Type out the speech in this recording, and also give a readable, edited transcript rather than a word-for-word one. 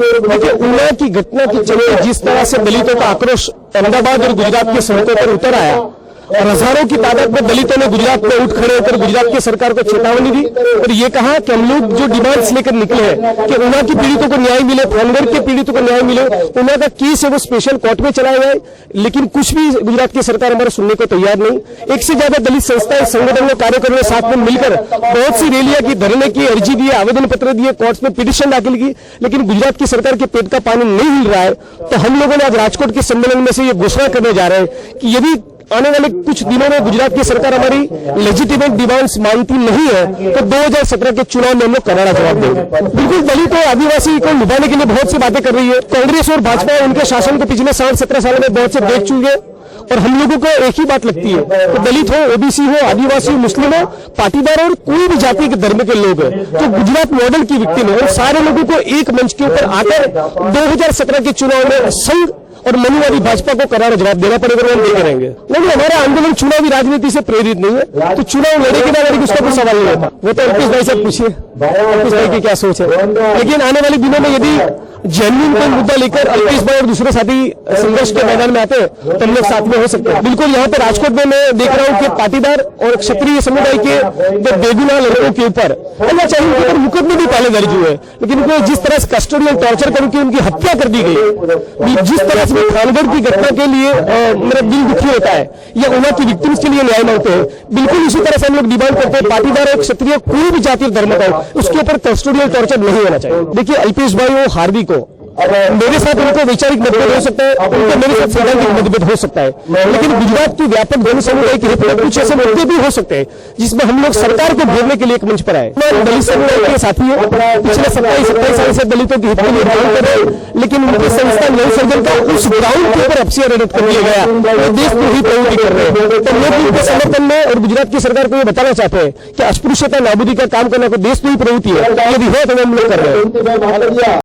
देखिए, ऊना की घटना के चलते जिस तरह से दलितों का आक्रोश अहमदाबाद और गुजरात की सड़कों पर उतर आया और हजारों की तादाद में दलितों ने गुजरात में उठ खड़े होकर गुजरात की सरकार को चेतावनी दी और ये कहा कि हम लोग जो डिमांड्स लेकर निकले हैं कि ऊना की पीड़ितों को न्याय मिले, थानगढ़ के पीड़ितों को न्याय मिले, ऊना का केस है वो स्पेशल कोर्ट में चलाया जाए, लेकिन कुछ भी गुजरात की सरकार हमारा सुनने को तैयार नहीं। एक से ज्यादा दलित संस्थाएं, संगठन, कार्यकर्ताओं ने साथ में मिलकर बहुत सी रैलियां की, धरने की, अर्जी दी, आवेदन पत्र दिए, कोर्ट में पिटीशन दाखिल की, लेकिन गुजरात की सरकार के पेट का पानी नहीं हिल रहा है। तो हम लोगों ने आज राजकोट के सम्मेलन में से ये घोषणा करने जा रहे हैं कि यदि आने वाले कुछ दिनों में गुजरात की सरकार हमारी लेजिटिमेट डिमांड्स मानती नहीं है तो 2017 के चुनाव में हम लोग करारा जवाब देंगे। बिल्कुल, दलित और आदिवासी को निभाने के लिए बहुत सी बातें कर रही है कांग्रेस और भाजपा। उनके शासन को पिछले 60-17 सालों में बहुत से देख चुके और हम लोगों को एक ही बात लगती है कि दलित हो, ओबीसी हो, आदिवासी हो, मुस्लिम हो, पाटीदार और कोई भी जाति के धर्म के लोग हैं तो गुजरात मॉडल की विक्टिम है और सारे लोगों को एक मंच के ऊपर आकर 2017 के चुनाव में संघ और मनुवादी भाजपा को करारा जवाब देना पड़ेगा, हम देते रहेंगे। लेकिन हमारा आंदोलन चुनावी राजनीति से प्रेरित नहीं है, तो चुनाव लड़ेगी ना लड़ेगी उसका कोई सवाल नहीं होता। वो तो अल्पेश भाई से पूछिए, अल्पेश भाई की क्या सोच है। लेकिन आने वाले दिनों में यदि जेन्युइन कोई मुद्दा लेकर अल्पेश भाई और दूसरे साथी संघर्ष के मैदान में आते हैं तो हम लोग साथ में हो सकते हैं। बिल्कुल, यहाँ पे राजकोट में मैं देख रहा हूँ कि पाटीदार और क्षत्रिय समुदाय के जो बेगुनाह लड़कों के ऊपर होना चाहिए, उनके ऊपर मुकदमे भी पहले दर्ज हुए, लेकिन उनको जिस तरह से कस्टोडियल टॉर्चर करके उनकी हत्या कर दी गई, जिस तरह से थानगढ़ की घटना के लिए मेरा दिल दुखी होता है या ऊना की विक्टिम्स के लिए न्याय मांगते हैं, बिल्कुल इसी तरह से हम लोग डिमांड करते हैं पाटीदार और क्षत्रिय कोई भी जाति और धर्म का हो उसके ऊपर कस्टोडियल टॉर्चर नहीं होना चाहिए। देखिए, अल्पेश भाई और हार्दिक को मेरे साथ उनको वैचारिक मतभेद हो सकता है, उनको मेरे साथ सैद्धांतिक मतभेद हो सकता है, लेकिन गुजरात की व्यापक दोनों समुदाय के हित में कुछ ऐसे मुद्दे भी हो सकते हैं जिसमें हम लोग सरकार को घेरने के लिए एक मंच पर आए। दलित समुदाय के साथी है, पिछले 27 साल से दलितों के हित के लिए काम कर रहे हैं, लेकिन उनकी संस्था नव सर्जन का उस ग्राउंड के ऊपर अफसर रद्द कर दिया गया, वो देश को ही प्रवृत्ति कर रहे हैं। तो लोग उनके समर्थन में और गुजरात की सरकार को ये बताना चाहते हैं कि अस्पृश्यता नाबूदी का काम करना को देश की ही प्रवृत्ति है, यदि है तो हम लोग कर रहे हैं।